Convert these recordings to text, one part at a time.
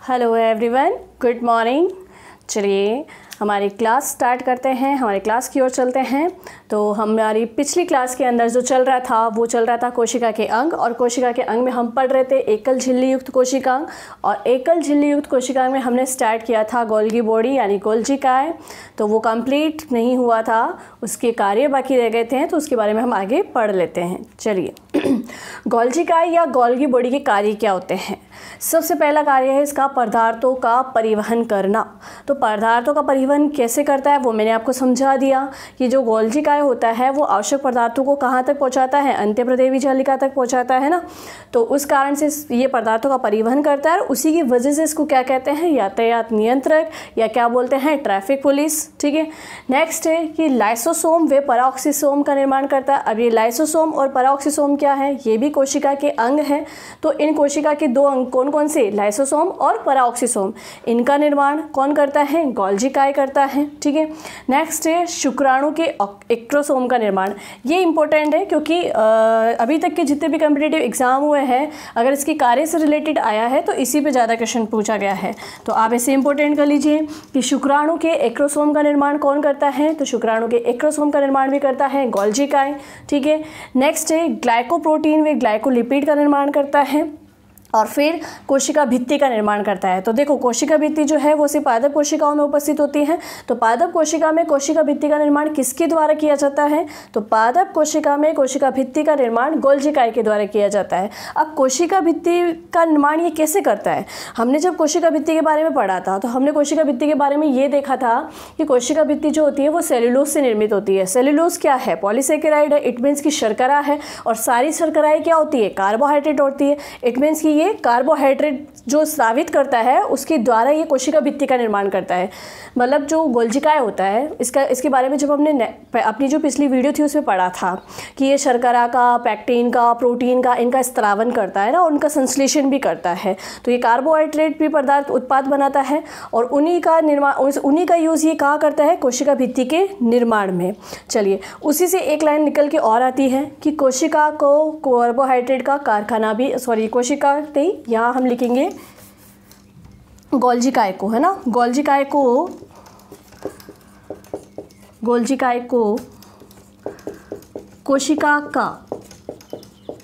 Hello everyone, good morning. चलिए हमारी class start करते हैं, हमारी क्लास की ओर चलते हैं। तो हमारी पिछली क्लास के अंदर जो चल रहा था वो चल रहा था कोशिका के अंग, और कोशिका के अंग में हम पढ़ रहे थे एकल झिल्ली युक्त कोशिकांग, और एकल झिल्ली युक्त कोशिकांग में हमने स्टार्ट किया था गोल्गी बॉडी यानी गोल्जिकाए। तो वो कंप्लीट नहीं हुआ था, उसके कार्य बाकी रह गए थे, तो उसके बारे में हम आगे पढ़ लेते हैं। चलिए गोल्जिकाए या गोल्गी बॉडी के कार्य क्या होते हैं। सबसे पहला कार्य है इसका पदार्थों का परिवहन करना। तो पदार्थों का परिवहन कैसे करता है वो मैंने आपको समझा दिया कि जो गोल्जिकाए होता है वो आवश्यक पदार्थों को कहाँ तक पहुँचाता है, अंत्यप्रदेवी जालिका तक पहुँचाता है ना। तो उस कारण से ये पदार्थों का परिवहन करता है, और उसी की वजह से इसको क्या कहते हैं, यातायात नियंत्रक या क्या बोलते हैं, ट्रैफिक पुलिस। ठीक है। नेक्स्ट है कि लाइसोसोम व पराक्सीसोम का निर्माण करता है। अब ये लाइसोसोम और पराक्सीसोम क्या है, ये भी कोशिका के अंग हैं। तो इन कोशिका के दो अंग कौन कौन से, लाइसोसोम और पराक्सीसोम, इनका निर्माण कौन करता है, गोल्जिकाए करता है। ठीक है। नेक्स्ट है शुक्राणु के एक्ट्रोसोम का निर्माण। ये इंपॉर्टेंट है क्योंकि अभी तक के जितने भी कॉम्पिटिटिव एग्जाम हुए हैं, अगर इसके कार्य से रिलेटेड आया है तो इसी पे ज़्यादा क्वेश्चन पूछा गया है। तो आप इसे इंपॉर्टेंट कर लीजिए कि शुक्राणु के एक्ट्रोसोम का निर्माण कौन करता है, तो शुक्राणु के एक्ट्रोसोम का निर्माण भी करता है गोल्जिकाए। ठीक है। नेक्स्ट है ग्लाइकोप्रोटीन व ग्लाइकोलिपिड का निर्माण करता है, और फिर कोशिका भित्ति का निर्माण करता है। तो देखो कोशिका भित्ति जो है वो सिर्फ पादप कोशिकाओं में उपस्थित होती है। तो पादप कोशिका में कोशिका भित्ति का निर्माण किसके द्वारा किया जाता है, तो पादप कोशिका में कोशिका भित्ति का निर्माण गोल्जिकाए के द्वारा किया जाता है। अब कोशिका भित्ति का निर्माण ये कैसे करता है, हमने जब कोशिका भित्ति के बारे में पढ़ा था तो हमने कोशिका भित्ति के बारे में ये देखा था कि कोशिका भित्ति जो होती है वो सेल्यूलोज से निर्मित होती है। सेल्यूलोज क्या है, पॉलीसेकेराइड है, इट मीन्स की शर्करा है, और सारी शर्कराएँ क्या होती है, कार्बोहाइड्रेट होती है। इट मीन्स की ये कार्बोहाइड्रेट जो स्रावित करता है उसके द्वारा ये कोशिका भित्ति का निर्माण करता है। मतलब जो गोल्जिकाए होता है इसके बारे में जब हमने अपनी जो पिछली वीडियो थी उसमें पढ़ा था कि ये शर्करा का, पैक्टिन का, प्रोटीन का, इनका स्त्रावन करता है ना, और उनका संश्लेषण भी करता है। तो ये कार्बोहाइड्रेट भी पदार्थ उत्पाद बनाता है, और उन्हीं का यूज़ ये कहाँ करता है, कोशिका भित्ति के निर्माण में। चलिए उसी से एक लाइन निकल के और आती है कि कोशिका को कार्बोहाइड्रेट का कारखाना भी, कोशिका नहीं, यहाँ हम लिखेंगे गोल्जिकाए को, है ना। गोल्जिकाए को कोशिका का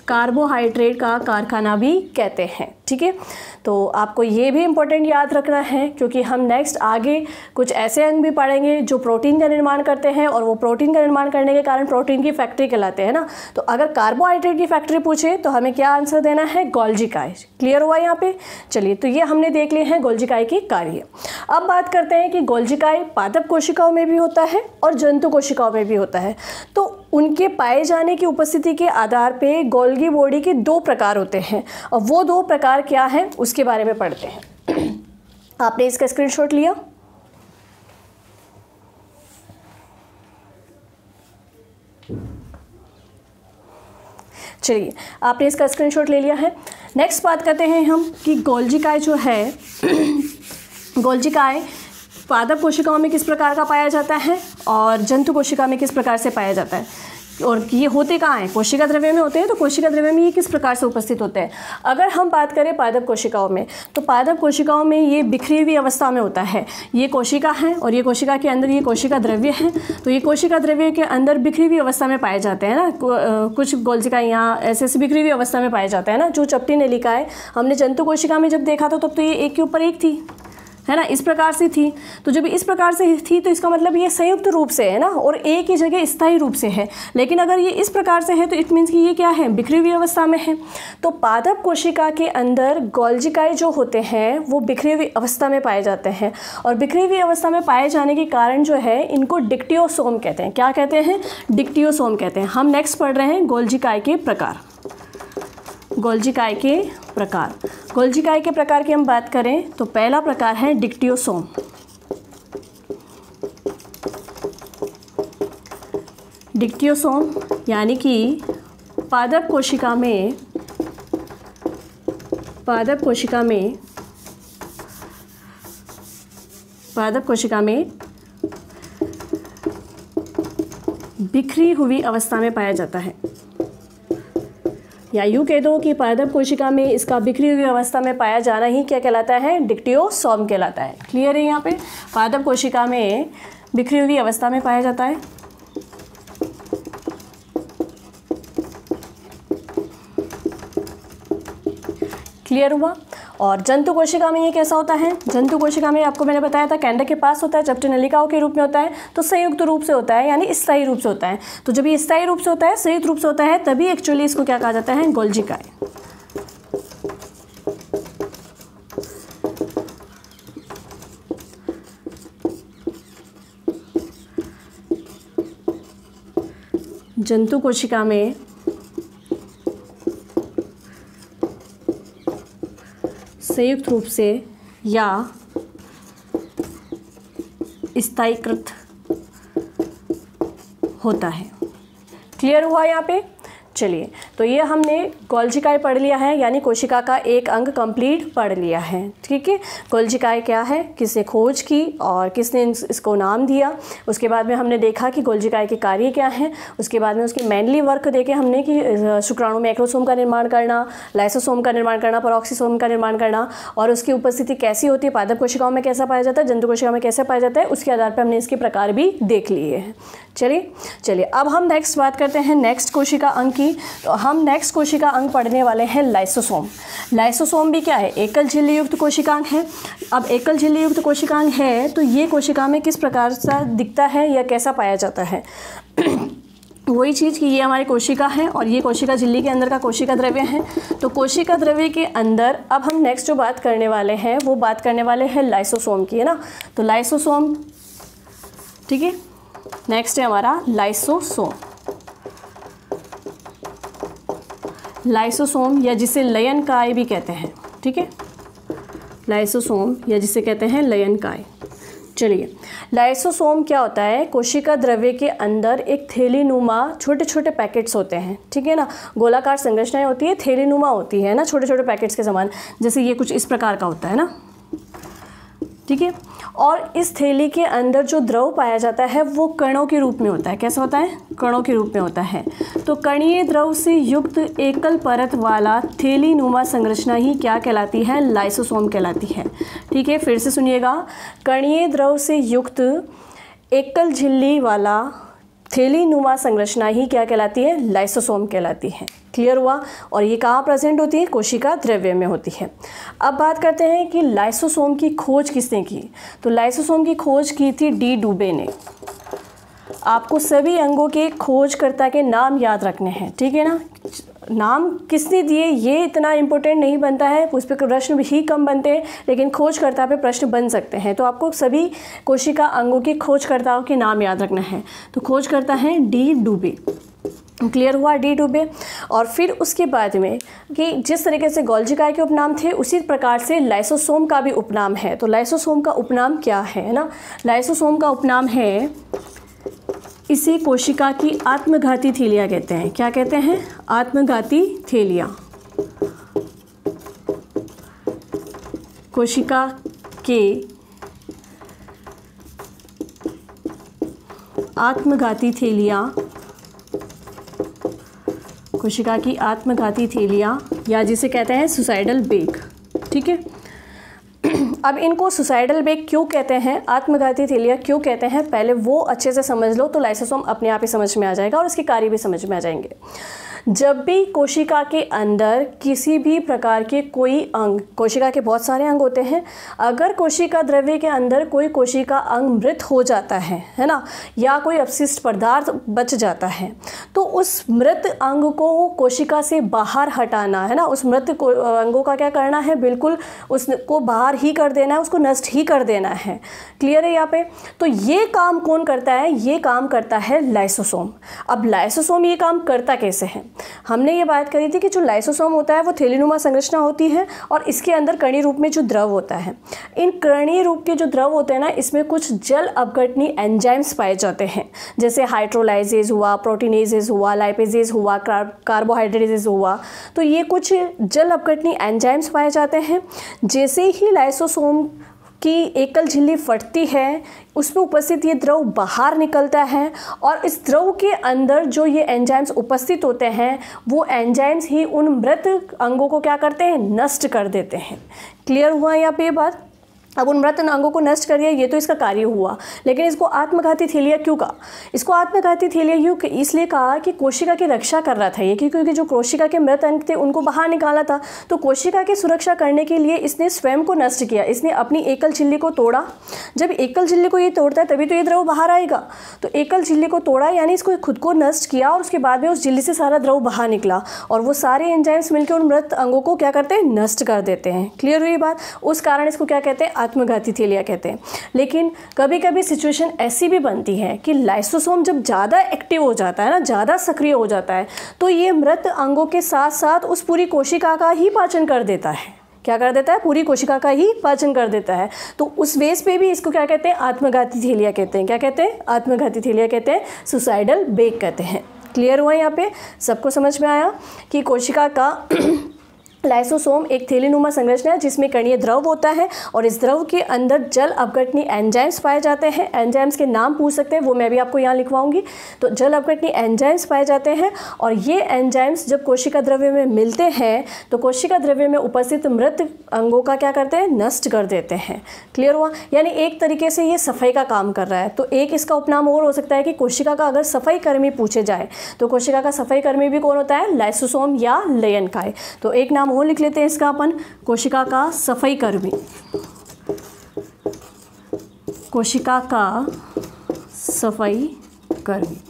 कार्बोहाइड्रेट का कारखाना भी कहते हैं। ठीक है। तो आपको ये भी इम्पोर्टेंट याद रखना है क्योंकि हम नेक्स्ट आगे कुछ ऐसे अंग भी पढ़ेंगे जो प्रोटीन का निर्माण करते हैं, और वो प्रोटीन का निर्माण करने के कारण प्रोटीन की फैक्ट्री कहलाते हैं ना। तो अगर कार्बोहाइड्रेट की फैक्ट्री पूछे तो हमें क्या आंसर देना है, गोल्जिकाए। क्लियर हुआ यहाँ पे। चलिए तो ये हमने देख लिए हैं गोल्जिकाए के कार्य। अब बात करते हैं कि गोल्जिकाए पादप कोशिकाओं में भी होता है और जंतु कोशिकाओं में भी होता है। तो उनके पाए जाने की उपस्थिति के आधार पे गोल्गी बॉडी के दो प्रकार होते हैं, और वो दो प्रकार क्या है उसके बारे में पढ़ते हैं। आपने इसका स्क्रीनशॉट लिया, चलिए आपने इसका स्क्रीनशॉट ले लिया है। नेक्स्ट बात करते हैं हम कि गोल्जिकाए जो है गोल्जिकाए पादप कोशिकाओं में किस प्रकार का पाया जाता है और जंतु कोशिका में किस प्रकार से पाया जाता है, और ये होते कहाँ हैं, कोशिका द्रव्य में होते हैं। तो कोशिका द्रव्य में ये किस प्रकार से उपस्थित होते हैं। अगर हम बात करें पादप कोशिकाओं में, तो पादप कोशिकाओं में ये बिखरी हुई अवस्था में होता है। ये कोशिका है और ये कोशिका के अंदर ये कोशिका द्रव्य है। तो ये कोशिका द्रव्य के अंदर बिखरी हुई अवस्था में पाए जाते हैं ना। कुछ गोल्जिकाएं यहाँ ऐसे बिखरी हुई अवस्था में पाए जाते हैं ना। जो चपटी नलिकाएं हमने जंतु कोशिका में जब देखा था तब तो ये एक के ऊपर एक थी, है ना, इस प्रकार से थी। तो जब इस प्रकार से थी तो इसका मतलब ये संयुक्त रूप से है ना, और एक ही जगह स्थायी रूप से है। लेकिन अगर ये इस प्रकार से है तो इट मीन्स कि ये क्या है, बिखरी हुई अवस्था में है। तो पादप कोशिका के अंदर गोल्जिकाए जो होते हैं वो बिखरी हुई अवस्था में पाए जाते हैं, और बिखरी हुई अवस्था में पाए जाने के कारण जो है इनको डिक्टियोसोम कहते हैं। क्या कहते हैं, डिक्टियोसोम कहते हैं। हम नेक्स्ट पढ़ रहे हैं गोल्जिकाए के प्रकार। गोल्जिकाए के प्रकार, गोल्जिकाए के प्रकार की हम बात करें तो पहला प्रकार है डिक्टियोसोम। डिक्टियोसोम यानी कि पादप कोशिका में बिखरी हुई अवस्था में पाया जाता है। या यूँ कह दो कि पारदर्भ कोशिका में इसका बिखरी हुई अवस्था में पाया जाना ही क्या कहलाता है, डिक्टियोसोम कहलाता है। क्लियर है यहाँ पे, पारदर्भ कोशिका में बिखरी हुई अवस्था में पाया जाता है। क्लियर हुआ। और जंतु कोशिका में ये कैसा होता है, जंतु कोशिका में आपको मैंने बताया था केंद्र के पास होता है, चपटी नलिकाओं के रूप में होता है, तो संयुक्त रूप से होता है, यानी स्थायी रूप से होता है। तो जब ये स्थायी रूप से होता है, संयुक्त रूप से होता है, तभी एक्चुअली इसको क्या कहा जाता है, गोल्जी काय। जंतु कोशिका में संयुक्त रूप से या स्थायीकृत होता है। क्लियर हुआ यहाँ पे। चलिए, तो ये हमने गोल्जी काय पढ़ लिया है, यानी कोशिका का एक अंग कंप्लीट पढ़ लिया है। ठीक है, गोल्जी काय क्या है, किसने खोज की और किसने इसको नाम दिया। उसके बाद में हमने देखा कि गोल्जी काय के कार्य क्या हैं। उसके बाद में उसके मेनली वर्क देखे हमने कि शुक्राणु में एक्रोसोम का निर्माण करना, लाइसोसोम का निर्माण करना, पेरोक्सीसोम का निर्माण करना, और उसकी उपस्थिति कैसी होती है, पारदर्भ कोशिकाओं में कैसा पाया जाता है, जंतु कोशिकाओं में कैसे पाया जाता है, उसके आधार पर हमने इसके प्रकार भी देख लिए हैं। चलिए अब हम नेक्स्ट बात करते हैं नेक्स्ट कोशिका अंग की। तो हम नेक्स्ट कोशिका अंग पढ़ने वाले हैं लाइसोसोम। लाइसोसोम भी क्या है, एकल झिल्ली युक्त कोशिकांग है। अब एकल झिल्ली युक्त कोशिकांग है तो ये कोशिका में किस प्रकार से दिखता है या कैसा पाया जाता है वही चीज़ कि ये हमारी कोशिका है और ये कोशिका झिल्ली के अंदर का कोशिका द्रव्य है। तो कोशिका द्रव्य के अंदर अब हम नेक्स्ट जो बात करने वाले हैं वो बात करने वाले हैं लाइसोसोम की, है ना। तो लाइसोसोम, ठीक है, नेक्स्ट है हमारा लाइसोसोम। लाइसोसोम या जिसे लयनकाय भी कहते हैं, ठीक है, लाइसोसोम या जिसे कहते हैं लयनकाय। चलिए, लाइसोसोम क्या होता है, कोशिका द्रव्य के अंदर एक थैलीनुमा छोटे छोटे पैकेट्स होते हैं, ठीक है ना। गोलाकार संरचनाएं होती है, थैलीनुमा होती है ना, छोटे छोटे पैकेट्स के समान। जैसे ये कुछ इस प्रकार का होता है ना, ठीक है। और इस थैली के अंदर जो द्रव पाया जाता है वो कणों के रूप में होता है। कैसा होता है, कणों के रूप में होता है। तो कणीय द्रव से युक्त एकल परत वाला थैलीनुमा संरचना ही क्या कहलाती है, लाइसोसोम कहलाती है। ठीक है, फिर से सुनिएगा, कणीय द्रव से युक्त एकल झिल्ली वाला थैलीनुमा संरचना ही क्या कहलाती है, लाइसोसोम कहलाती है। क्लियर हुआ। और ये कहाँ प्रेजेंट होती है, कोशिका द्रव्य में होती है। अब बात करते हैं कि लाइसोसोम की खोज किसने की। तो लाइसोसोम की खोज की थी डी डुबे ने। आपको सभी अंगों के खोजकर्ता के नाम याद रखने हैं, ठीक है ना। नाम किसने दिए ये इतना इम्पोर्टेंट नहीं बनता है, उस पर प्रश्न ही कम बनते हैं, लेकिन खोजकर्ता पे प्रश्न बन सकते हैं। तो आपको सभी कोशिका अंगों के खोजकर्ताओं के नाम याद रखना है। तो खोजकर्ता हैं डी डुबे। क्लियर हुआ, डी डुबे। और फिर उसके बाद में कि जिस तरीके से गोल्जी काय के उपनाम थे उसी प्रकार से लाइसोसोम का भी उपनाम है। तो लाइसोसोम का उपनाम क्या है ना, लाइसोसोम का उपनाम है, इसे कोशिका की आत्मघाती थैलियाँ कहते हैं। क्या कहते हैं, आत्मघाती थैलियाँ। कोशिका के आत्मघाती थैलियाँ, कोशिका की आत्मघाती थैलियाँ या जिसे कहते हैं सुसाइडल बेग। ठीक है, अब इनको सुसाइडल बेग क्यों कहते हैं, आत्मघाती थैलियाँ क्यों कहते हैं, पहले वो अच्छे से समझ लो तो लाइसोसोम अपने आप ही समझ में आ जाएगा और उसके कार्य भी समझ में आ जाएंगे। जब भी कोशिका के अंदर किसी भी प्रकार के कोई अंग, कोशिका के बहुत सारे अंग होते हैं, अगर कोशिका द्रव्य के अंदर कोई कोशिका अंग मृत हो जाता है ना, या कोई अपशिष्ट पदार्थ बच जाता है, तो उस मृत अंग को कोशिका से बाहर हटाना है ना, उस मृत अंगों का क्या करना है, बिल्कुल उसको बाहर ही कर देना है, उसको नष्ट ही कर देना है। क्लियर है यहाँ पे। तो ये काम कौन करता है, ये काम करता है लाइसोसोम। अब लाइसोसोम ये काम करता कैसे है, हमने ये बात करी थी कि जो लाइसोसोम होता है वो थैलीनुमा संरचना होती है और इसके अंदर कणीय रूप में जो द्रव होता है, इन कणीय रूप के जो द्रव होते हैं ना, इसमें कुछ जल अपघटनी एंजाइम्स पाए जाते हैं, जैसे हाइड्रोलाइजेज हुआ, प्रोटीनेजेज हुआ, लाइपेजेज हुआ, कार्बोहाइड्रेटेज हुआ। तो ये कुछ जल अपघटनी एंजाइम्स पाए जाते हैं। जैसे ही लाइसोसोम कि एकल झिल्ली फटती है, उसमें उपस्थित ये द्रव बाहर निकलता है और इस द्रव के अंदर जो ये एंजाइम्स उपस्थित होते हैं वो एंजाइम्स ही उन मृत अंगों को क्या करते हैं, नष्ट कर देते हैं। क्लियर हुआ यहाँ पे ये बात? अब उन मृत अंगों को नष्ट करिए, ये तो इसका कार्य हुआ, लेकिन इसको आत्मघाती थैलिया क्यों कहा? इसको आत्मघाती थैलिया इसलिए कहा कि कोशिका की रक्षा कर रहा था ये, क्योंकि जो कोशिका के मृत अंग थे उनको बाहर निकाला था, तो कोशिका की सुरक्षा करने के लिए इसने स्वयं को नष्ट किया, इसने अपनी एकल झिल्ली को तोड़ा। जब एकल झिल्ली को ये तोड़ता है तभी तो ये द्रव बाहर आएगा, तो एकल झिल्ली को तोड़ा यानी इसको खुद को नष्ट किया और उसके बाद में उस झिल्ली से सारा द्रव बाहर निकला और वो सारे एंजाइम्स मिलकर उन मृत अंगों को क्या करते हैं, नष्ट कर देते हैं। क्लियर हुई बात? उस कारण इसको क्या कहते हैं, आत्मघाती थैलिया कहते हैं। लेकिन कभी कभी सिचुएशन ऐसी भी बनती है कि लाइसोसोम जब ज़्यादा एक्टिव हो जाता है ना, ज़्यादा सक्रिय हो जाता है, तो ये मृत अंगों के साथ साथ उस पूरी कोशिका का ही पाचन कर देता है। क्या कर देता है? पूरी कोशिका का ही पाचन कर देता है। तो उस बेस पे भी इसको क्या कहते हैं, आत्मघाती थैलिया कहते हैं। क्या कहते हैं? आत्मघाती थैलिया कहते हैं, सुसाइडल बेक कहते हैं। क्लियर हुआ यहाँ पे? सबको समझ में आया कि कोशिका का लाइसोसोम एक थैलीनुमा संरचना है जिसमें कणीय द्रव होता है और इस द्रव के अंदर जल अपघटनी एंजाइम्स पाए जाते हैं। एंजाइम्स के नाम पूछ सकते हैं, वो मैं भी आपको यहाँ लिखवाऊंगी। तो जल अपघटनी एंजाइम्स पाए जाते हैं और ये एंजाइम्स जब कोशिका द्रव्य में मिलते हैं तो कोशिका द्रव्य में उपस्थित मृत अंगों का क्या करते हैं, नष्ट कर देते हैं। क्लियर हुआ? यानी एक तरीके से ये सफाई का काम कर रहा है। तो एक इसका उपनाम और हो सकता है कि कोशिका का अगर सफाई कर्मी पूछे जाए तो कोशिका का सफाई कर्मी भी कौन होता है, लाइसोसोम या लयनकाय। तो एक नाम और लिख लेते हैं इसका अपन, कोशिका का सफाई कर्मी। कोशिका का सफाई कर्मी।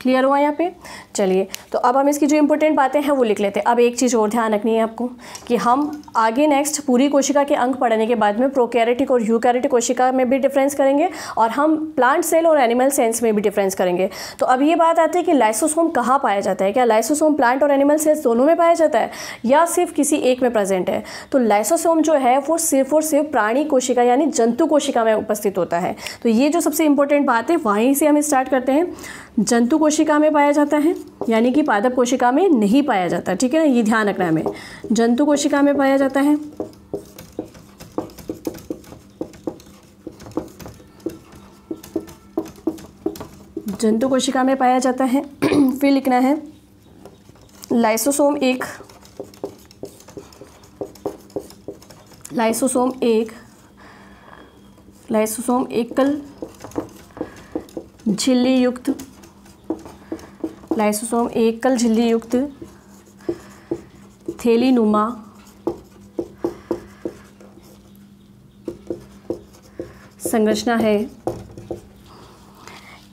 क्लियर हुआ यहाँ पे? चलिए, तो अब हम इसकी जो इंपॉर्टेंट बातें हैं वो लिख लेते हैं। अब एक चीज़ और ध्यान रखनी है आपको कि हम आगे नेक्स्ट पूरी कोशिका के अंग पढ़ने के बाद में प्रोकैरियोटिक और यूकैरियोटिक कोशिका में भी डिफरेंस करेंगे और हम प्लांट सेल और एनिमल सेल्स में भी डिफरेंस करेंगे। तो अब ये बात आती है कि लाइसोसोम कहाँ पाया जाता है? क्या लाइसोसोम प्लांट और एनिमल सेल्स दोनों में पाया जाता है या सिर्फ किसी एक में प्रेजेंट है? तो लाइसोसोम जो है वो सिर्फ और सिर्फ प्राणी कोशिका यानी जंतु कोशिका में उपस्थित होता है। तो ये जो सबसे इंपॉर्टेंट बात है वहीं से हम स्टार्ट करते हैं। जंतु कोशिका में पाया जाता है यानी कि पादप कोशिका में नहीं पाया जाता। ठीक है, ये ध्यान रखना है हमें। जंतु कोशिका में पाया जाता है। जंतु कोशिका में पाया जाता है। फिर लिखना है लाइसोसोम एक एकल झिल्ली युक्त थैलीनुमा संरचना है।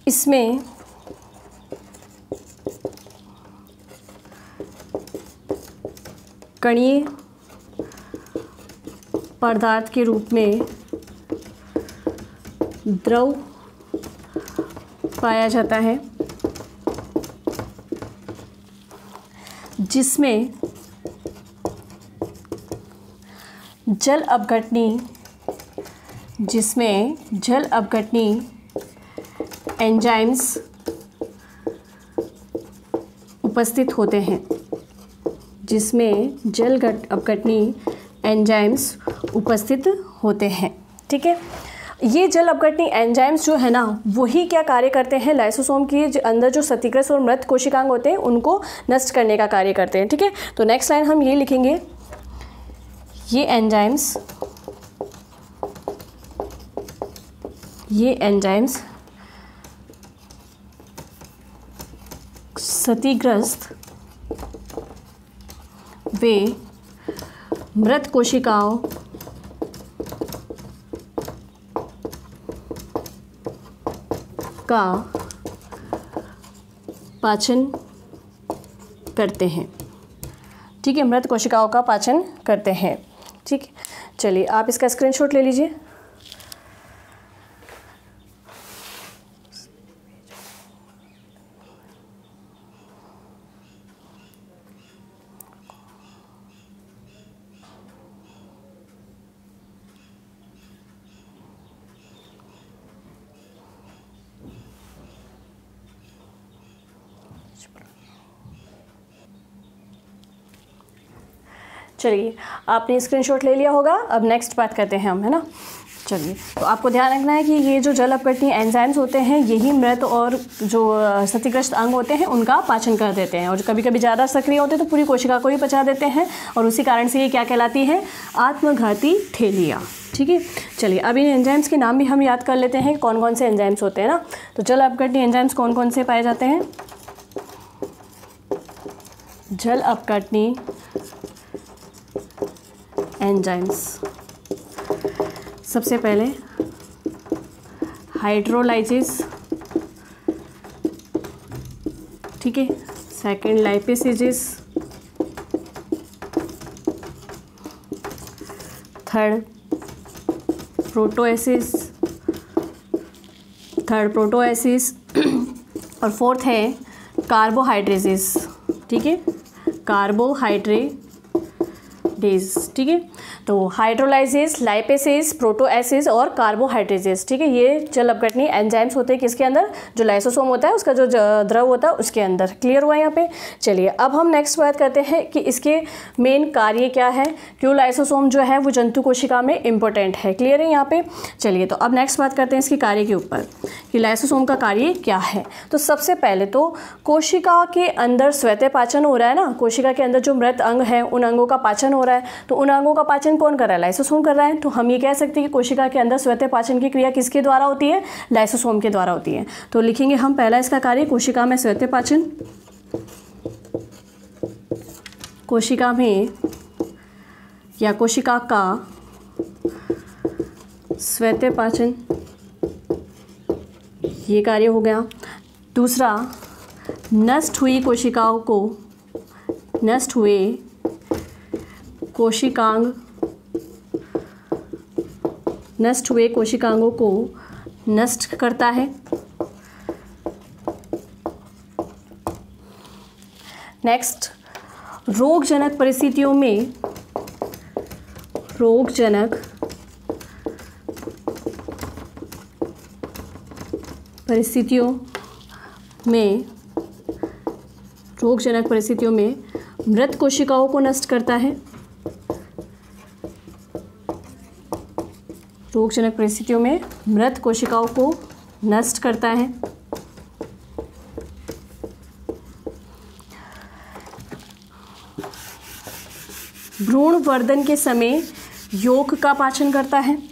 इसमें कणीय पदार्थ के रूप में द्रव पाया जाता है जिसमें जल अपघटनी एंजाइम्स उपस्थित होते हैं। ठीक है, ये जल अपघटनी एंजाइम्स जो है ना वही क्या कार्य करते हैं, लाइसोसोम के अंदर जो क्षतिग्रस्त और मृत कोशिकांग होते हैं उनको नष्ट करने का कार्य करते हैं। ठीक है, तो नेक्स्ट लाइन हम ये लिखेंगे, ये एंजाइम्स क्षतिग्रस्त वे मृत कोशिकाओं का पाचन करते हैं। ठीक है, मृत कोशिकाओं का पाचन करते हैं। ठीक है, चलिए आप इसका स्क्रीनशॉट ले लीजिए। चलिए, आपने स्क्रीनशॉट ले लिया होगा। अब नेक्स्ट बात करते हैं हम, है ना। चलिए, तो आपको ध्यान रखना है कि ये जो जल अपघटनीय एंजाइम्स होते हैं यही मृत और जो क्षतिग्रस्त अंग होते हैं उनका पाचन कर देते हैं, और कभी कभी ज़्यादा सक्रिय होते हैं तो पूरी कोशिका को ही पचा देते हैं, और उसी कारण से ये क्या कहलाती है, आत्मघाती थैलिया। ठीक है, चलिए अब इन एंजाइम्स के नाम भी हम याद कर लेते हैं कौन कौन से एंजाइम्स होते हैं ना। तो जल अपघटनीय एंजाइम्स कौन कौन से पाए जाते हैं? जल अपघटनीय एंजाइम्स, सबसे पहले हाइड्रोलाइसिस, ठीक है, सेकंड लाइपेसिस, थर्ड प्रोटोएसिस और फोर्थ है कार्बोहाइड्रेसिस। ठीक है, कार्बोहाइड्रेडेज। ठीक है, तो हाइड्रोलाइसिस, लाइपेसिस, प्रोटोएसिस और कार्बोहाइड्रेजेस। ठीक है, ये जल अपघटनीय एंजाइम्स होते हैं किसके अंदर? जो लाइसोसोम होता है उसका जो द्रव होता है उसके अंदर। क्लियर हुआ यहाँ पे? चलिए अब हम नेक्स्ट बात करते हैं कि इसके मेन कार्य क्या है, क्यों लाइसोसोम जो है वो जंतु कोशिका में इंपॉर्टेंट है। क्लियर है यहाँ पे? चलिए, तो अब नेक्स्ट बात करते हैं इसके कार्य के ऊपर कि लाइसोसोम का कार्य क्या है। तो सबसे पहले तो कोशिका के अंदर स्वतः पाचन हो रहा है ना, कोशिका के अंदर जो मृत अंग है उन अंगों का पाचन हो रहा है, तो उन अंगों का पाचन कौन कर रहा है? लाइसोसोम कर रहा है। तो हम ये कह सकते हैं कि कोशिका के अंदर स्वतः पाचन की क्रिया किसके द्वारा होती है? लाइसोसोम के द्वारा होती है। तो लिखेंगे हम पहला इसका कार्य, कोशिका में स्वतः पाचन। कोशिका में या कोशिका का स्वतः पाचन, ये कार्य हो गया। दूसरा, नष्ट हुए कोशिकांगों को नष्ट करता है। नेक्स्ट, रोगजनक परिस्थितियों में मृत कोशिकाओं को नष्ट करता है। रोगजनक परिस्थितियों में मृत कोशिकाओं को नष्ट करता है। भ्रूण वर्धन के समय यौगिक का पाचन करता है।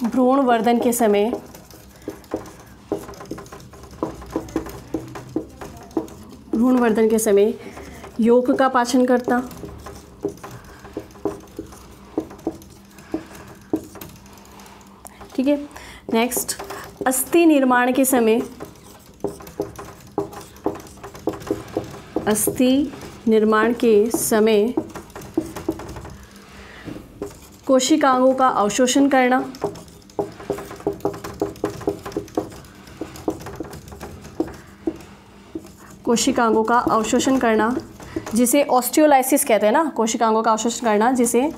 भ्रूण वर्धन के समय यौगिक का पाचन करता। ठीक है, नेक्स्ट, अस्थि निर्माण के समय कोशिकाओं का अवशोषण करना। कोशिकाओं का अवशोषण करना जिसे ऑस्टियोलाइसिस कहते हैं ना, कोशिकाओं का अवशोषण करना जिसे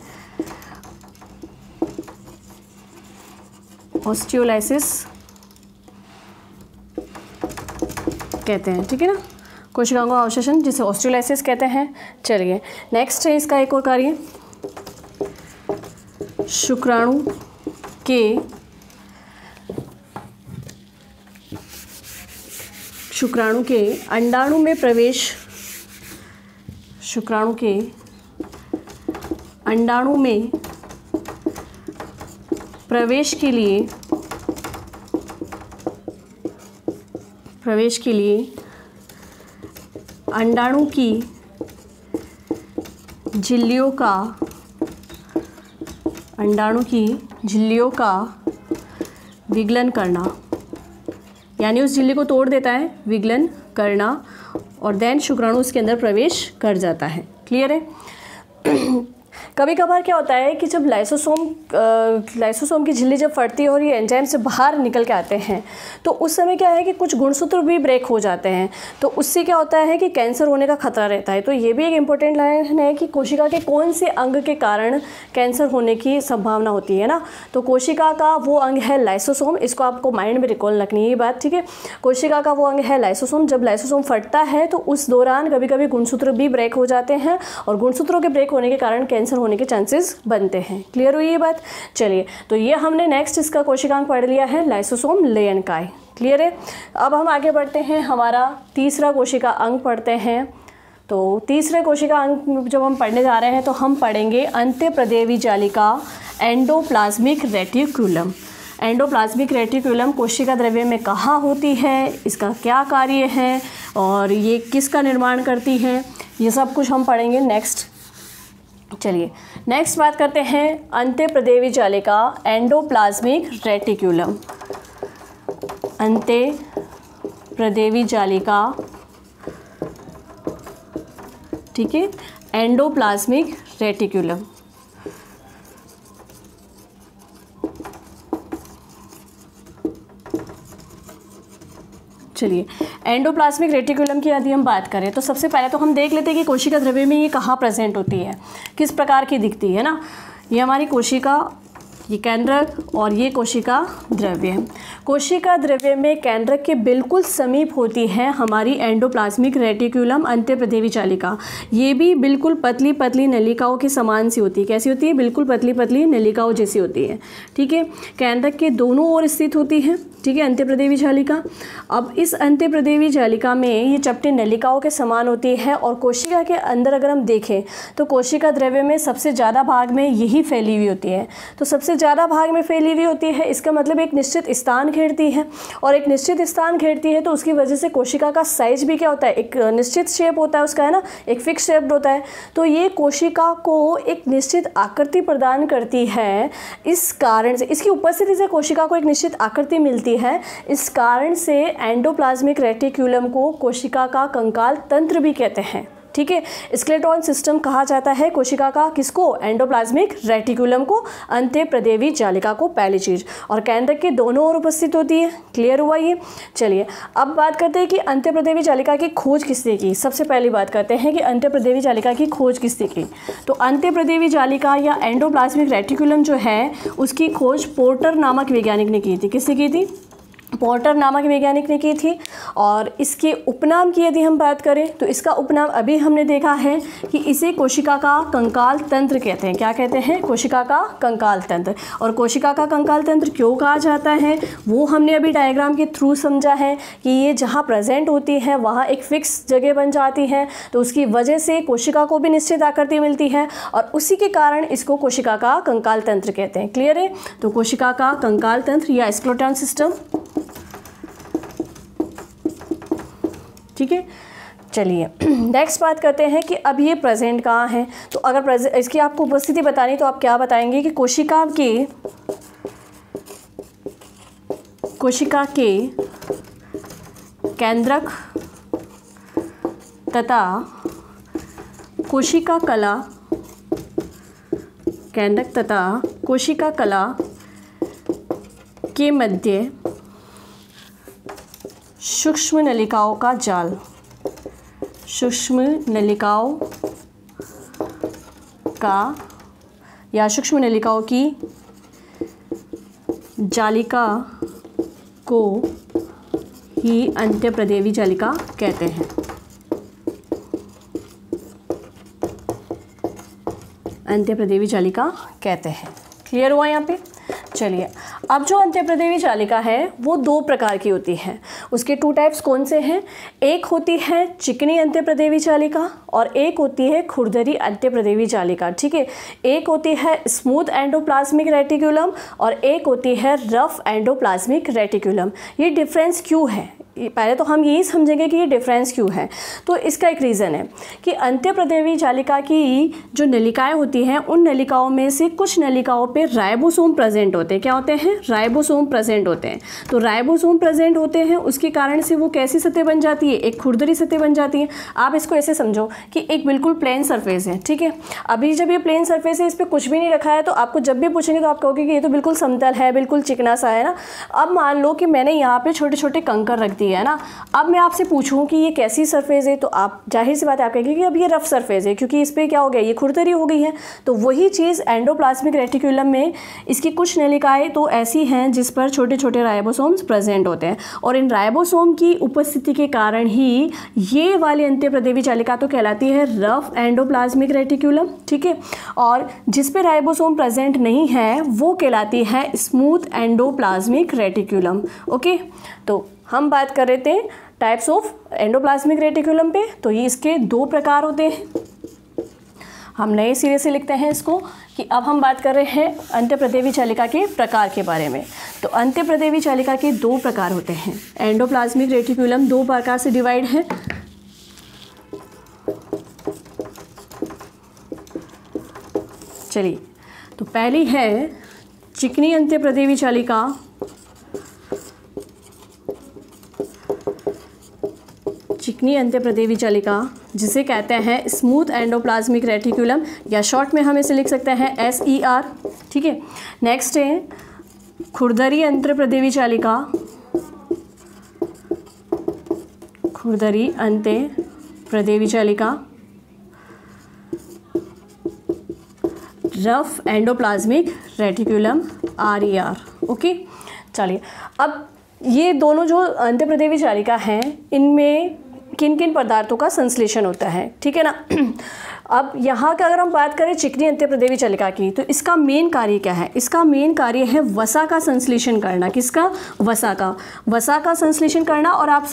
ऑस्टियोलाइसिस कहते हैं। ठीक है ना, कोशिकाओं का अवशोषण जिसे ऑस्टियोलाइसिस कहते हैं। चलिए, नेक्स्ट है इसका एक और कार्य, शुक्राणु के अंडाणु में प्रवेश के लिए अंडाणु की झिल्लियों का विगलन करना, यानी उस झिल्ली को तोड़ देता है, विगलन करना, और देन शुक्राणु उसके अंदर प्रवेश कर जाता है। क्लियर है? कभी कभार क्या होता है कि जब लाइसोसोम की झिल्ली जब फटती है और ये एंजाइम से बाहर निकल के आते हैं तो उस समय क्या है कि कुछ गुणसूत्र भी ब्रेक हो जाते हैं, तो उससे क्या होता है कि कैंसर होने का खतरा रहता है। तो ये भी एक इम्पोर्टेंट लाइन है कि कोशिका के कौन से अंग के कारण कैंसर होने की संभावना होती है ना। तो कोशिका का वो अंग है लाइसोसोम, इसको आपको माइंड में रिकॉल रखनी है ये बात, ठीक है। कोशिका का वो अंग है लाइसोसोम। जब लाइसोसोम फटता है तो उस दौरान कभी कभी गुणसूत्र भी ब्रेक हो जाते हैं और गुणसूत्रों के ब्रेक होने के कारण कैंसर होने के चांसेस बनते हैं। क्लियर हुई ये बात? चलिए, तो ये हमने नेक्स्ट इसका कोशिकांग पढ़ लिया है, लाइसोसोम लेयनकाय। क्लियर है? अब हम आगे बढ़ते हैं, हमारा तीसरा कोशिका अंग पढ़ते हैं। तो तीसरे कोशिका अंग जब हम पढ़ने जा रहे हैं तो हम पढ़ेंगे अंत्यप्रदेवी जालिका, एंडोप्लाज्मिक रेटिकुलम। एंडोप्लाज्मिक रेटिकुलम कोशिका द्रव्य में कहाँ होती है, इसका क्या कार्य है और ये किसका निर्माण करती है, ये सब कुछ हम पढ़ेंगे नेक्स्ट। चलिए नेक्स्ट बात करते हैं अंत्यप्रदेवी जालिका, एंडोप्लाज्मिक रेटिकुलम। अंत्यप्रदेवी जालिका, ठीक है, एंडोप्लाज्मिक रेटिकुलम। चलिए, एंडोप्लाज्मिक रेटिकुलम की यदि हम बात करें तो सबसे पहले तो हम देख लेते हैं कि कोशिका द्रव्य में ये कहाँ प्रेजेंट होती है, किस प्रकार की दिखती है ना। ये हमारी कोशिका, ये केंद्रक और ये कोशिका द्रव्य है। कोशिका द्रव्य में केंद्रक के बिल्कुल समीप होती है हमारी एंडोप्लाज्मिक रेटिकुलम, अंत्यप्रदेवी जालिका। ये भी बिल्कुल पतली पतली नलिकाओं के समान सी होती है। कैसी होती है? बिल्कुल पतली पतली नलिकाओं जैसी होती है, ठीक है। केंद्रक के दोनों ओर स्थित होती है, ठीक है, अंत्यप्रदेवी जालिका। अब इस अंत्यप्रदेवी जालिका में ये चपटी नलिकाओं के समान होती है और कोशिका के अंदर अगर हम देखें तो कोशिका द्रव्य में सबसे ज़्यादा भाग में यही फैली हुई होती है। तो सबसे ज़्यादा भाग में फैली हुई होती है, इसका मतलब एक निश्चित स्थान घेरती है और एक निश्चित स्थान घेरती है तो उसकी वजह से कोशिका का साइज भी क्या होता है, एक निश्चित शेप होता है उसका, है ना, एक फिक्स शेप होता है। तो ये कोशिका को एक निश्चित आकृति प्रदान करती है। इस कारण से, इसकी उपस्थिति से कोशिका को एक निश्चित आकृति मिलती है। इस कारण से एंडोप्लाज्मिक रेटिकुलम को कोशिका का कंकाल तंत्र भी कहते हैं, ठीक है। स्केलेटन सिस्टम कहा जाता है कोशिका का, किसको? एंडोप्लाज्मिक रेटिकुलम को, अंत्यप्रदेवी जालिका को, पहली चीज। और केंद्रक के दोनों ओर उपस्थित होती है। क्लियर हुआ ये? चलिए अब बात करते हैं कि अंत्यप्रदेवी जालिका की खोज किसने की। सबसे पहली बात करते हैं कि अंत्यप्रदेवी जालिका की खोज किसने की। तो अंत्यप्रदेवी जालिका या एंडोप्लाज्मिक रेटिकुलम जो है उसकी खोज पोर्टर नामक वैज्ञानिक ने की थी। किसने की थी? पोर्टर नामक वैज्ञानिक ने की थी। और इसके उपनाम की यदि हम बात करें तो इसका उपनाम अभी हमने देखा है कि इसे कोशिका का कंकाल तंत्र कहते हैं। क्या कहते हैं? कोशिका का कंकाल तंत्र। और कोशिका का कंकाल तंत्र क्यों कहा जाता है वो हमने अभी डायग्राम के थ्रू समझा है कि ये जहाँ प्रेजेंट होती है वहाँ एक फिक्स जगह बन जाती है, तो उसकी वजह से कोशिका को भी निश्चित आकृति मिलती है और उसी के कारण इसको कोशिका का कंकाल तंत्र कहते हैं। क्लियर है? तो कोशिका का कंकाल तंत्र या स्केलेटन सिस्टम, ठीक है। चलिए नेक्स्ट बात करते हैं कि अब ये प्रेजेंट कहाँ है। तो अगर इसकी आपको उपस्थिति बतानी तो आप क्या बताएंगे कि कोशिका के केंद्रक तथा कोशिका कला, केंद्रक तथा कोशिका कला के मध्य सूक्ष्म नलिकाओं का जाल, सूक्ष्म नलिकाओं का या सूक्ष्म नलिकाओं की जालिका को ही अंत्यप्रदेवी जालिका कहते हैं। अंत्यप्रदेवी जालिका कहते हैं। क्लियर हुआ यहाँ पे? चलिए अब जो अंत्यप्रदेवी जालिका है वो दो प्रकार की होती है। उसके टू टाइप्स कौन से हैं? एक होती है चिकनी अंत्यप्रदेवी जालिका और एक होती है खुरदरी अंत्यप्रदेवी जालिका, ठीक है। एक होती है स्मूथ एंडोप्लाज्मिक रेटिकुलम और एक होती है रफ एंडोप्लाज्मिक रेटिकुलम। ये डिफरेंस क्यों है? पहले तो हम यही समझेंगे कि ये डिफरेंस क्यों है। तो इसका एक रीज़न है कि अंत्यप्रदेवी जालिका की जो नलिकाएं होती हैं, उन नलिकाओं में से कुछ नलिकाओं पे राइबोसोम प्रेजेंट होते हैं। क्या होते हैं? राइबोसोम प्रेजेंट होते हैं। तो राइबोसोम प्रेजेंट होते हैं, उसके कारण से वो कैसी सतह बन जाती है? एक खुरदरी सतह बन जाती है। आप इसको ऐसे समझो कि एक बिल्कुल प्लेन सरफेस है, ठीक है। अभी जब ये प्लेन सरफेस है, इस पर कुछ भी नहीं रखा है, तो आपको जब भी पूछेंगे तो आप कहोगे कि ये तो बिल्कुल समतल है, बिल्कुल चिकना सा है ना। अब मान लो कि मैंने यहाँ पे छोटे छोटे कंकर रख दिए है ना। अब मैं आपसे पूछूं कि ये कैसी सरफेस है, तो आप जाहिर सी बात है आप कहेंगे कि अब ये रफ सरफेस है, क्योंकि इस पर क्या हो गया? ये खुरदरी हो गई है। तो वही चीज़ एंडोप्लाज्मिक रेटिकुलम में इसकी कुछ नलिकाएं तो ऐसी हैं जिस पर छोटे छोटे राइबोसोम्स प्रेजेंट होते हैं, और इन राइबोसोम की उपस्थिति के कारण ही ये वाली अंत्यप्रदेवी जालिका तो कहलाती है रफ एंडोप्लाज्मिक रेटिकुलम, ठीक है। और जिस पे राइबोसोम प्रेजेंट नहीं है वो कहलाती है स्मूथ एंडोप्लाज्मिक रेटिकुलम। ओके, तो हम बात कर रहे थे टाइप्स ऑफ एंडोप्लाज्मिक रेटिकुलम पे। तो ये इसके 2 प्रकार होते हैं। हम नए सिरे से लिखते हैं इसको कि अब हम बात कर रहे हैं अंत्यप्रदेवी जालिका के प्रकार के बारे में। तो अंत्यप्रदेवी जालिका के 2 प्रकार होते हैं। एंडोप्लाज्मिक रेटिकुलम 2 प्रकार से डिवाइड है। चलिए, तो पहली है चिकनी अंत्यप्रदेवी जालिका, चिकनी अंत्यप्रदेवी जालिका जिसे कहते हैं स्मूथ एंडोप्लाज्मिक रेटिकुलम, या शॉर्ट में हम इसे लिख सकते हैं SER, ठीक है। नेक्स्ट है खुरदरी अंत्यप्रदेवी जालिका, खुरदरी अंत्यप्रदेवी जालिका, rough endoplasmic reticulum RER। Okay, चलिए, अब ये दोनों जो अंत्यप्रदेवी जालिका हैं, इनमें किन किन पदार्थों का संश्लेषण होता है, ठीक है ना। अब यहाँ का अगर हम बात करें चिकनी अंत्यप्रदेवी जालिका की, तो इसका मेन कार्य क्या है? इसका मेन कार्य है वसा का संश्लेषण करना। किसका? वसा का। वसा का संश्लेषण करना। और आप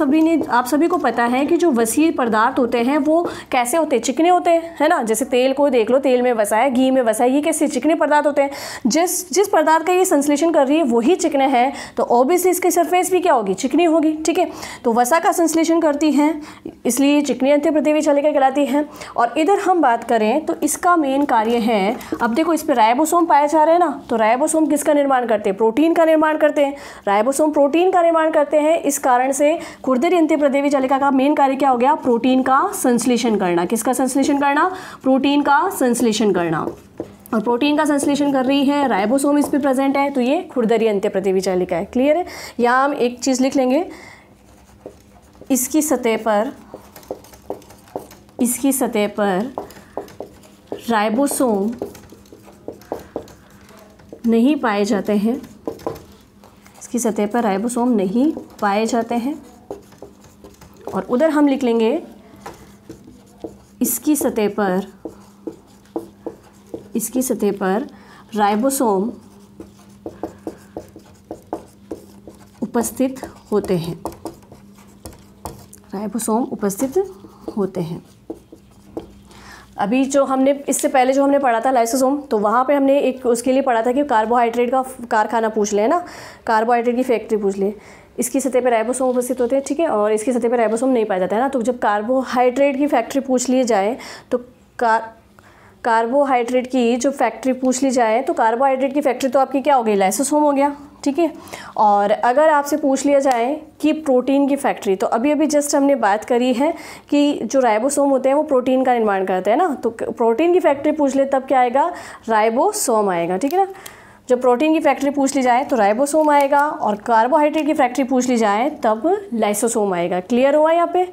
सभी को पता है कि जो वसीय पदार्थ होते हैं वो कैसे होते हैं? चिकने होते हैं, है ना। जैसे तेल को देख लो, तेल में वसा है, घी में वसा है, ये कैसे चिकने पदार्थ होते हैं। जिस पदार्थ का ये संश्लेषण कर रही है वही चिकने हैं, तो ऑब्वियसली इसकी सरफेस भी क्या होगी? चिकनी होगी, ठीक है। तो वसा का संश्लेषण करती हैं, इसलिए चिकनी अंत्यप्रदेवी जालिका कहलाती है। और इधर हम बात करें तो इसका मेन कार्य है, अब देखो इस पे राइबोसोम पाए जा रहे हैं ना, तो राइबोसोम किसका निर्माण करते हैं? प्रोटीन का निर्माण करते हैं। राइबोसोम प्रोटीन का निर्माण करते हैं, इस कारण से खुरदरी अंत्यप्रदेवी जालिका का मेन कार्य क्या हो गया? प्रोटीन का संश्लेषण करना। किसका संश्लेषण करना? प्रोटीन का संश्लेषण करना। और प्रोटीन का संश्लेषण कर रही है, राइबोसोम इस पे प्रेजेंट है, तो ये खुरदरी अंत्यप्रदेवी जालिका है। क्लियर है? यहाँ हम एक चीज़ लिख लेंगे, इसकी सतह पर राइबोसोम नहीं पाए जाते हैं, इसकी सतह पर राइबोसोम नहीं पाए जाते हैं। और उधर हम लिख लेंगे इसकी सतह पर राइबोसोम उपस्थित होते हैं, राइबोसोम उपस्थित होते हैं। अभी जो हमने इससे पहले जो हमने पढ़ा था लाइसोसोम, तो वहाँ पे हमने एक उसके लिए पढ़ा था कि कार्बोहाइड्रेट का कारखाना पूछ ले, ना, कार्बोहाइड्रेट की फैक्ट्री पूछ ले। इसकी सतह पर राइबोसोम उपस्थित होते हैं, ठीक है, और इसकी सतह पर राइबोसोम नहीं पाया जाता है ना। तो जब कार्बोहाइड्रेट की फैक्ट्री पूछ ली जाए तो कार्बोहाइड्रेट की जो फैक्ट्री पूछ ली जाए तो कार्बोहाइड्रेट की फैक्ट्री तो आपकी क्या हो गई? लाइसोसोम हो गया, ठीक है। और अगर आपसे पूछ लिया जाए कि प्रोटीन की फैक्ट्री, तो अभी जस्ट हमने बात करी है कि जो राइबोसोम होते हैं वो प्रोटीन का निर्माण करते हैं ना, तो प्रोटीन की फैक्ट्री पूछ ले तब क्या आएगा? राइबोसोम आएगा, ठीक है ना। जब प्रोटीन की फैक्ट्री पूछ ली जाए तो राइबोसोम आएगा, और कार्बोहाइड्रेट की फैक्ट्री पूछ ली जाए तब लाइसोसोम आएगा। क्लियर हुआ यहाँ पे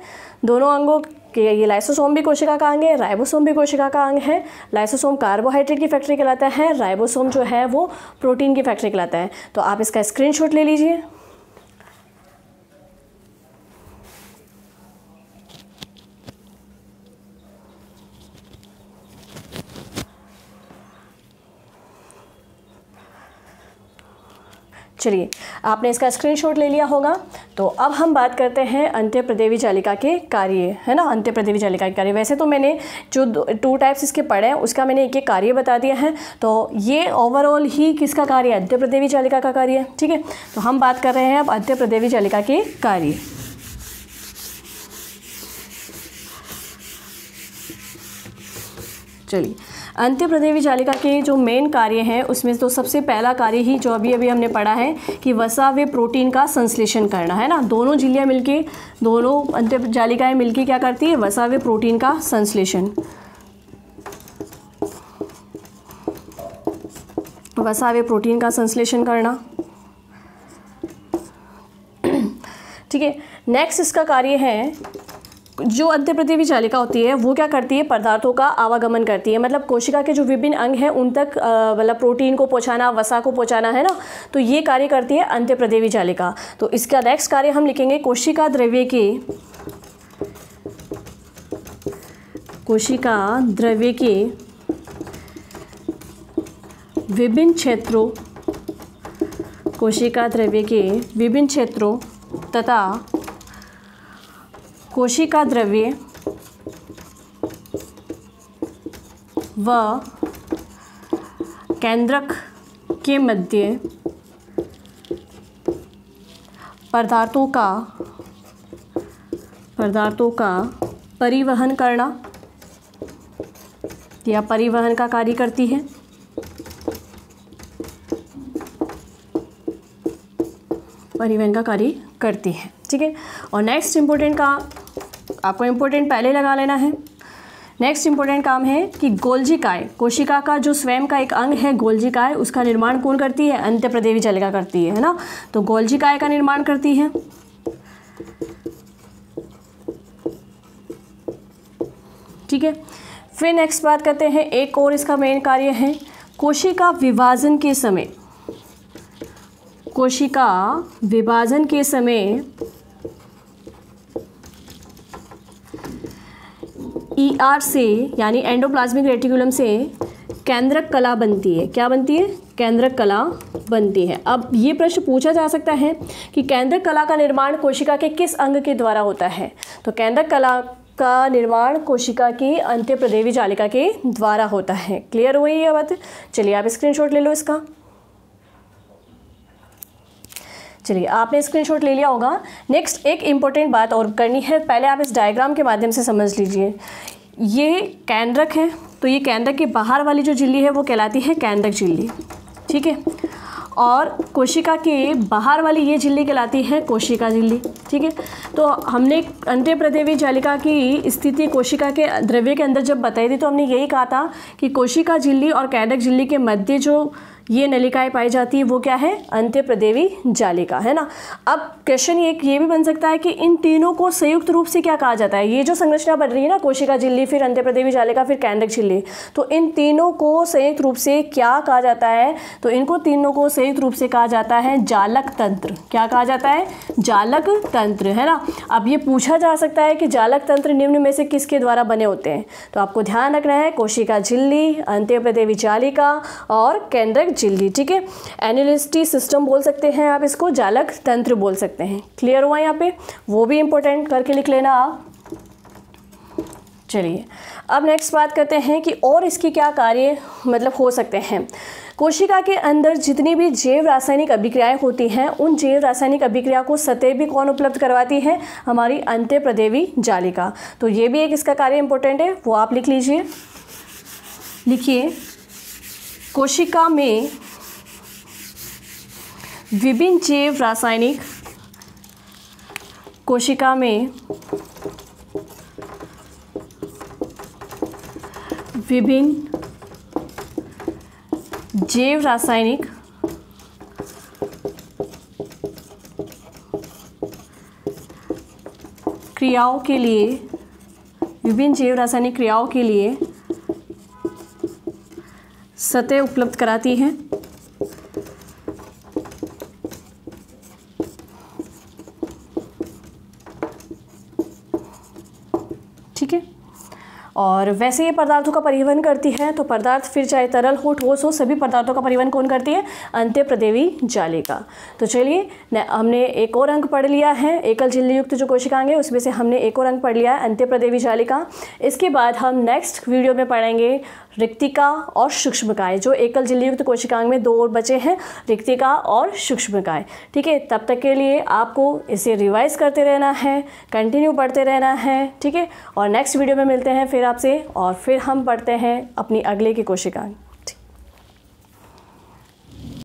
दोनों अंगों कि ये लाइसोसोम भी कोशिका का अंग है, राइबोसोम भी कोशिका का अंग है। लाइसोसोम कार्बोहाइड्रेट की फैक्ट्री कहलाता है, राइबोसोम जो है वो प्रोटीन की फैक्ट्री कहलाता है। तो आप इसका स्क्रीनशॉट ले लीजिए। चलिए, आपने इसका स्क्रीनशॉट ले लिया होगा। तो अब हम बात करते हैं अंत्यप्रदेवी जालिका के कार्य, है ना। अंत्यप्रदेवी जालिका के कार्य, वैसे तो मैंने जो 2 टाइप्स इसके पढ़े हैं उसका मैंने एक कार्य बता दिया है। तो ये ओवरऑल ही किसका कार्य है? अंत्यप्रदेवी जालिका का कार्य है, ठीक है। तो हम बात कर रहे हैं अब अंत्यप्रदेवी जालिका के कार्य। चलिए, अंत्यप्रदेवी जालिका के जो मेन कार्य हैं उसमें तो सबसे पहला कार्य ही जो अभी अभी हमने पढ़ा है कि वसा व प्रोटीन का संश्लेषण करना है ना। दोनों झिल्लियाँ मिलके, दोनों अंत्य जालिकाएँ मिलके क्या करती है, वसा व प्रोटीन का संश्लेषण, वसा व प्रोटीन का संश्लेषण करना। ठीक है, नेक्स्ट इसका कार्य है, जो अंत्यप्रदेवी जालिका होती है वो क्या करती है, पदार्थों का आवागमन करती है, मतलब कोशिका के जो विभिन्न अंग हैं उन तक मतलब प्रोटीन को पहुंचाना, वसा को पहुंचाना है ना, तो ये कार्य करती है अंत्यप्रदेवी जालिका। तो इसका नेक्स्ट कार्य हम लिखेंगे, कोशिका द्रव्य के विभिन्न क्षेत्रों, कोशिका द्रव्य के विभिन्न क्षेत्रों तथा कोशिका द्रव्य व केंद्रक के मध्य पदार्थों का परिवहन करना या परिवहन का कार्य करती है। परिवहन का कार्य करती है। ठीक है, और नेक्स्ट इम्पोर्टेंट का आपको इम्पोर्टेंट पहले लगा लेना है। नेक्स्ट इम्पोर्टेंट काम है कि गोल्जिकाएं, कोशिका का जो स्वयं का एक अंग है गोल्जिकाएं, उसका निर्माण कौन करती है, अंत्यप्रदेवी जालिका करती है ना। तो गोल्जिकाएं का निर्माण करती है। ठीक है, फिर नेक्स्ट बात करते हैं, एक और इसका मेन कार्य है, कोशिका विभाजन के समय, कोशिका विभाजन के समय ER से यानी एंडोप्लाज्मिक रेटिकुलम से केंद्रक कला बनती है। क्या बनती है, केंद्रक कला बनती है। अब ये प्रश्न पूछा जा सकता है कि केंद्रक कला का निर्माण कोशिका के किस अंग के द्वारा होता है, तो केंद्रक कला का निर्माण कोशिका की अंत्यप्रदेवी जालिका के द्वारा होता है। क्लियर हुई ये बात? चलिए आप स्क्रीनशॉट ले लो इसका। चलिए आपने स्क्रीनशॉट ले लिया होगा। नेक्स्ट एक इम्पोर्टेंट बात और करनी है, पहले आप इस डायग्राम के माध्यम से समझ लीजिए। ये केंद्रक है, तो ये केंद्रक के बाहर वाली जो झिल्ली है वो कहलाती है केंद्रक झिल्ली। ठीक है, और कोशिका के बाहर वाली ये झिल्ली कहलाती है कोशिका झिल्ली। ठीक है, तो हमने अंत्यप्रदेवी जालिका की स्थिति कोशिका के द्रव्य के अंदर जब बताई थी तो हमने यही कहा था कि कोशिका झिल्ली और केंद्रक झिल्ली के मध्य जो ये नलिकाएं पाई जाती है वो क्या है, अंत्यप्रदेवी जालिका, है ना। अब क्वेश्चन ये भी बन सकता है कि इन तीनों को संयुक्त रूप से क्या कहा जाता है। ये जो संरचना बन रही है ना, कोशिका झिल्ली, फिर अंत्यप्रदेवी जालिका, फिर केंद्रक झिल्ली, तो इन तीनों को संयुक्त रूप से क्या कहा जाता है, तो इनको तीनों को संयुक्त रूप से कहा जाता है जालक तंत्र। क्या कहा जाता है, जालक तंत्र, है ना। अब ये पूछा जा सकता है कि जालक तंत्र निम्न में से किसके द्वारा बने होते हैं, तो आपको ध्यान रखना है कोशिका झिल्ली, अंत्यप्रदेवी जालिका और केंद्रक झिल्ली। ठीक है, एनालिस्टी सिस्टम बोल सकते हैं आप इसको, जालक तंत्र बोल सकते हैं। क्लियर हुआ यहाँ पे, वो भी इंपॉर्टेंट करके लिख लेना आप। चलिए अब नेक्स्ट बात करते हैं कि और इसकी क्या कार्य मतलब हो सकते हैं। कोशिका के अंदर जितनी भी जैव रासायनिक अभिक्रियाएं होती हैं उन जैव रासायनिक अभिक्रिया को सतह भी कौन उपलब्ध करवाती है, हमारी अंत्यप्रदेवी जालिका। तो ये भी एक इसका कार्य इंपॉर्टेंट है, वो आप लिख लीजिए। लिखिए, कोशिका में विभिन्न जैव रासायनिक, कोशिका में विभिन्न जैव रासायनिक क्रियाओं के लिए, विभिन्न जैव रासायनिक क्रियाओं के लिए सतह उपलब्ध कराती हैं। ठीक है, और वैसे ये पदार्थों का परिवहन करती है, तो पदार्थ फिर चाहे तरल हो ठोस हो, सभी पदार्थों का परिवहन कौन करती है, अंत्यप्रदेवी जालिका। तो चलिए हमने एक और अंक पढ़ लिया है, एकल झिल्ली युक्त जो कोशिकांग है उसमें से हमने एक और अंक पढ़ लिया है, अंत्यप्रदेवी जालिका। इसके बाद हम नेक्स्ट वीडियो में पढ़ेंगे रिक्तिका और सूक्ष्मकाय। जो एकल झिल्ली युक्त कोशिकांग में दो और बचे हैं, रिक्तिका और सूक्ष्मकाय। ठीक है, तब तक के लिए आपको इसे रिवाइज करते रहना है, कंटिन्यू पढ़ते रहना है। ठीक है, और नेक्स्ट वीडियो में मिलते हैं फिर आपसे और फिर हम पढ़ते हैं अपनी अगले की कोशिकाएं।